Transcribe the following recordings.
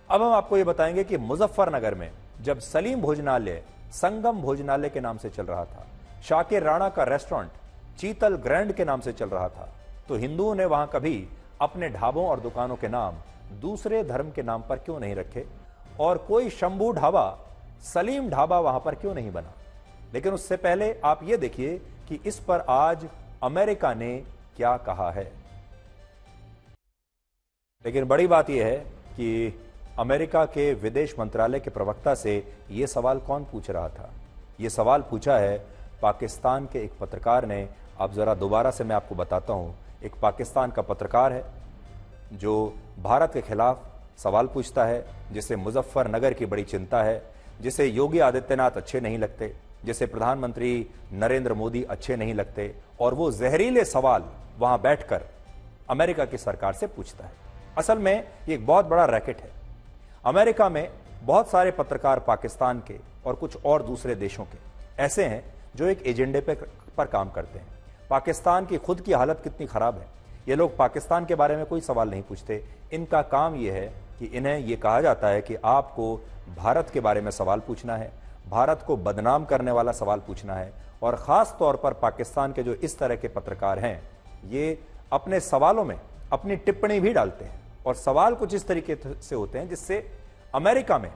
अब हम आपको यह बताएंगे कि मुजफ्फरनगर में जब सलीम भोजनालय संगम भोजनालय के नाम से चल रहा था, शाकिर राणा का रेस्टोरेंट चीतल ग्रैंड के नाम से चल रहा था, तो हिंदुओं ने वहां कभी अपने ढाबों और दुकानों के नाम दूसरे धर्म के नाम पर क्यों नहीं रखे? और कोई शंभू ढाबा, सलीम ढाबा वहां पर क्यों नहीं बना? लेकिन उससे पहले आप यह देखिए कि इस पर आज अमेरिका ने क्या कहा है। लेकिन बड़ी बात यह है कि अमेरिका के विदेश मंत्रालय के प्रवक्ता से यह सवाल कौन पूछ रहा था? यह सवाल पूछा है पाकिस्तान के एक पत्रकार ने। अब जरा दोबारा से मैं आपको बताता हूं। एक पाकिस्तान का पत्रकार है जो भारत के खिलाफ सवाल पूछता है, जिसे मुजफ्फरनगर की बड़ी चिंता है, जिसे योगी आदित्यनाथ अच्छे नहीं लगते, जिसे प्रधानमंत्री नरेंद्र मोदी अच्छे नहीं लगते, और वो जहरीले सवाल वहां बैठकर अमेरिका की सरकार से पूछता है। असल में ये एक बहुत बड़ा रैकेट है। अमेरिका में बहुत सारे पत्रकार पाकिस्तान के और कुछ और दूसरे देशों के ऐसे हैं जो एक एजेंडे पर काम करते हैं। पाकिस्तान की खुद की हालत कितनी खराब है, ये लोग पाकिस्तान के बारे में कोई सवाल नहीं पूछते। इनका काम यह है कि इन्हें यह कहा जाता है कि आपको भारत के बारे में सवाल पूछना है, भारत को बदनाम करने वाला सवाल पूछना है। और खास तौर पर पाकिस्तान के जो इस तरह के पत्रकार हैं, ये अपने सवालों में अपनी टिप्पणी भी डालते हैं, और सवाल कुछ इस तरीके से होते हैं जिससे अमेरिका में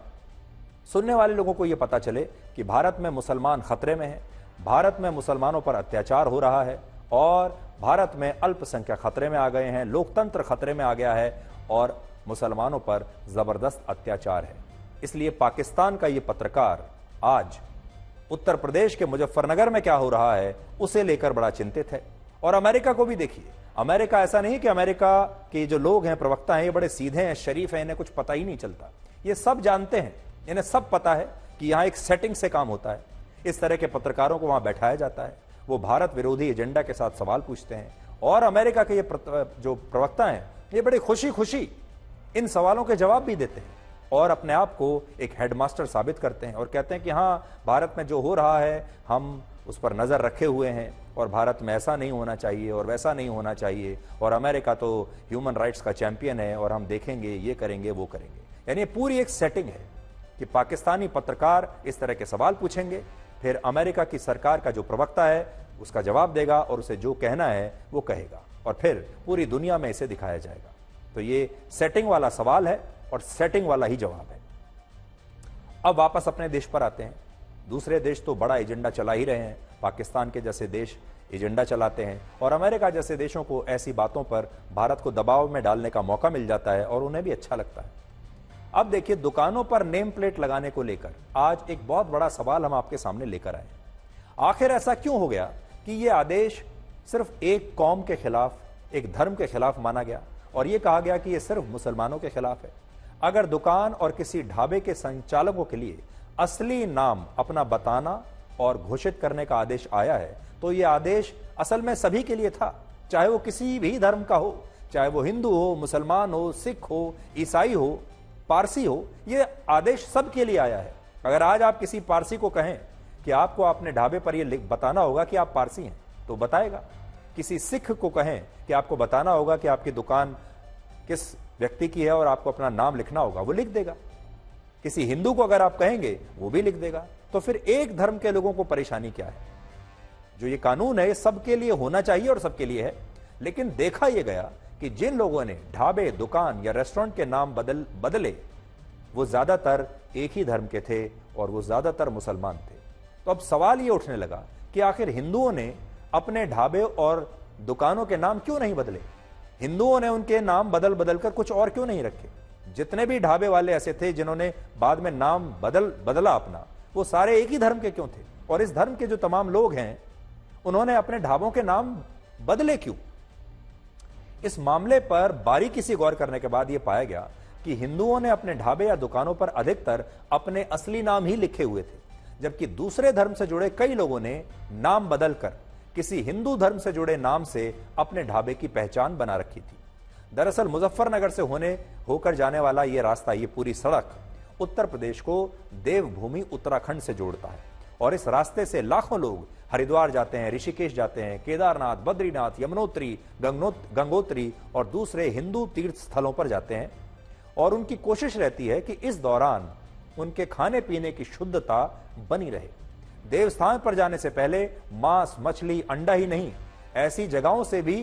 सुनने वाले लोगों को यह पता चले कि भारत में मुसलमान खतरे में है, भारत में मुसलमानों पर अत्याचार हो रहा है, और भारत में अल्पसंख्यक खतरे में आ गए हैं, लोकतंत्र खतरे में आ गया है, और मुसलमानों पर जबरदस्त अत्याचार है। इसलिए पाकिस्तान का यह पत्रकार आज उत्तर प्रदेश के मुजफ्फरनगर में क्या हो रहा है उसे लेकर बड़ा चिंतित है। और अमेरिका को भी देखिए, अमेरिका ऐसा नहीं कि अमेरिका के जो लोग हैं, प्रवक्ता हैं, ये बड़े सीधे हैं, शरीफ हैं, इन्हें कुछ पता ही नहीं चलता। ये सब जानते हैं, इन्हें सब पता है कि यहां एक सेटिंग से काम होता है। इस तरह के पत्रकारों को वहां बैठाया जाता है, वो भारत विरोधी एजेंडा के साथ सवाल पूछते हैं, और अमेरिका के ये जो प्रवक्ता हैं, ये बड़ी खुशी खुशी इन सवालों के जवाब भी देते हैं और अपने आप को एक हेडमास्टर साबित करते हैं, और कहते हैं कि हाँ, भारत में जो हो रहा है हम उस पर नजर रखे हुए हैं, और भारत में ऐसा नहीं होना चाहिए और वैसा नहीं होना चाहिए, और अमेरिका तो ह्यूमन राइट्स का चैंपियन है, और हम देखेंगे, ये करेंगे, वो करेंगे। यानी पूरी एक सेटिंग है कि पाकिस्तानी पत्रकार इस तरह के सवाल पूछेंगे, फिर अमेरिका की सरकार का जो प्रवक्ता है उसका जवाब देगा, और उसे जो कहना है वो कहेगा, और फिर पूरी दुनिया में इसे दिखाया जाएगा। तो ये सेटिंग वाला सवाल है और सेटिंग वाला ही जवाब है। अब वापस अपने देश पर आते हैं। दूसरे देश तो बड़ा एजेंडा चला ही रहे हैं, पाकिस्तान के जैसे देश एजेंडा चलाते हैं, और अमेरिका जैसे देशों को ऐसी बातों पर भारत को दबाव में डालने का मौका मिल जाता है, और उन्हें भी अच्छा लगता है। अब देखिए, दुकानों पर नेम प्लेट लगाने को लेकर आज एक बहुत बड़ा सवाल हम आपके सामने लेकर आए। आखिर ऐसा क्यों हो गया कि यह आदेश सिर्फ एक कौम के खिलाफ, एक धर्म के खिलाफ माना गया, और यह कहा गया कि यह सिर्फ मुसलमानों के खिलाफ है? अगर दुकान और किसी ढाबे के संचालकों के लिए असली नाम अपना बताना और घोषित करने का आदेश आया है, तो यह आदेश असल में सभी के लिए था, चाहे वो किसी भी धर्म का हो, चाहे वो हिंदू हो, मुसलमान हो, सिख हो, ईसाई हो, पारसी हो, यह आदेश सबके लिए आया है। अगर आज आप किसी पारसी को कहें कि आपको अपने ढाबे पर यह बताना होगा कि आप पारसी हैं, तो बताएगा। किसी सिख को कहें कि आपको बताना होगा कि आपकी दुकान किस व्यक्ति की है और आपको अपना नाम लिखना होगा, वो लिख देगा। किसी हिंदू को अगर आप कहेंगे, वो भी लिख देगा। तो फिर एक धर्म के लोगों को परेशानी क्या है? जो ये कानून है, ये सबके लिए होना चाहिए और सबके लिए है। लेकिन देखा यह गया कि जिन लोगों ने ढाबे, दुकान या रेस्टोरेंट के नाम बदले, वो ज्यादातर एक ही धर्म के थे, और वो ज्यादातर मुसलमान थे। तो अब सवाल ये उठने लगा कि आखिर हिंदुओं ने अपने ढाबे और दुकानों के नाम क्यों नहीं बदले? हिंदुओं ने उनके नाम बदल कर कुछ और क्यों नहीं रखे? जितने भी ढाबे वाले ऐसे थे जिन्होंने बाद में नाम बदला अपना, वो सारे एक ही धर्म के क्यों थे? और इस धर्म के जो तमाम लोग हैं, उन्होंने अपने ढाबों के नाम बदले क्यों? इस मामले पर बारीकी से गौर करने के बाद यह पाया गया कि हिंदुओं ने अपने ढाबे या दुकानों पर अधिकतर अपने असली नाम ही लिखे हुए थे, जबकि दूसरे धर्म से जुड़े कई लोगों ने नाम बदलकर किसी हिंदू धर्म से जुड़े नाम से अपने ढाबे की पहचान बना रखी थी। दरअसल मुजफ्फरनगर से होकर जाने वाला यह रास्ता, ये पूरी सड़क उत्तर प्रदेश को देवभूमि उत्तराखंड से जोड़ता है, और इस रास्ते से लाखों लोग हरिद्वार जाते हैं, ऋषिकेश जाते हैं, केदारनाथ, बद्रीनाथ, यमुनोत्री, गंगोत्री और दूसरे हिंदू तीर्थ स्थलों पर जाते हैं। और उनकी कोशिश रहती है कि इस दौरान उनके खाने पीने की शुद्धता बनी रहे। देवस्थान पर जाने से पहले मांस, मछली, अंडा ही नहीं, ऐसी जगहों से भी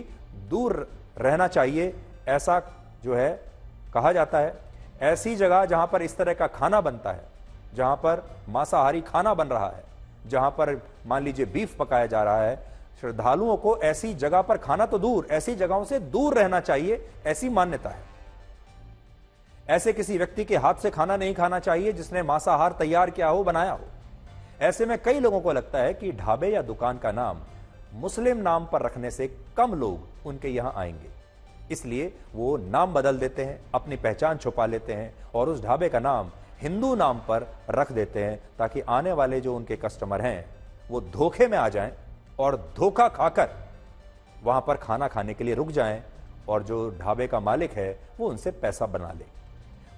दूर रहना चाहिए, ऐसा जो है कहा जाता है। ऐसी जगह जहां पर इस तरह का खाना बनता है, जहां पर मांसाहारी खाना बन रहा है, जहां पर मान लीजिए बीफ पकाया जा रहा है, श्रद्धालुओं को ऐसी जगह पर खाना तो दूर, ऐसी जगहों से दूर रहना चाहिए, ऐसी मान्यता है। ऐसे किसी व्यक्ति के हाथ से खाना नहीं खाना चाहिए जिसने मांसाहार तैयार किया हो, बनाया हो। ऐसे में कई लोगों को लगता है कि ढाबे या दुकान का नाम मुस्लिम नाम पर रखने से कम लोग उनके यहां आएंगे, इसलिए वो नाम बदल देते हैं, अपनी पहचान छुपा लेते हैं और उस ढाबे का नाम हिंदू नाम पर रख देते हैं, ताकि आने वाले जो उनके कस्टमर हैं वो धोखे में आ जाएं और धोखा खाकर वहां पर खाना खाने के लिए रुक जाएं और जो ढाबे का मालिक है वो उनसे पैसा बना ले।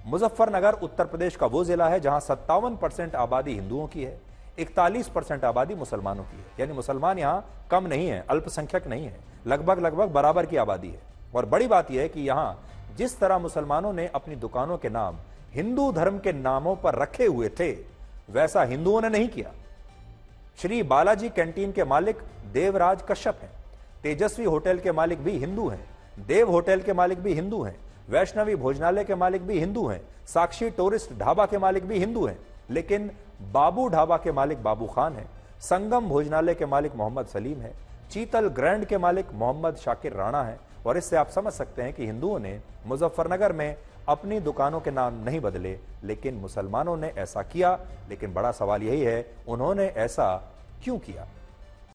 मुजफ्फरनगर उत्तर प्रदेश का वो जिला है जहां 57% आबादी हिंदुओं की है, 41% आबादी मुसलमानों की है। यानी मुसलमान यहां कम नहीं है, अल्पसंख्यक नहीं है, लगभग बराबर की आबादी है। और बड़ी बात यह है कि यहां जिस तरह मुसलमानों ने अपनी दुकानों के नाम हिंदू धर्म के नामों पर रखे हुए थे, वैसा हिंदुओं ने नहीं किया। श्री बालाजी कैंटीन के मालिक देवराज कश्यप हैं, तेजस्वी होटल के मालिक भी हिंदू हैं, देव होटल के मालिक भी हिंदू हैं, वैष्णवी भोजनालय के मालिक भी हिंदू हैं, साक्षी टूरिस्ट ढाबा के मालिक भी हिंदू हैं, लेकिन बाबू ढाबा के मालिक बाबू खान है, संगम भोजनालय के मालिक मोहम्मद सलीम है, चीतल ग्रैंड के मालिक मोहम्मद शाकिर राणा है। और इससे आप समझ सकते हैं कि हिंदुओं ने मुजफ्फरनगर में अपनी दुकानों के नाम नहीं बदले, लेकिन मुसलमानों ने ऐसा किया। लेकिन बड़ा सवाल यही है, उन्होंने ऐसा क्यों किया?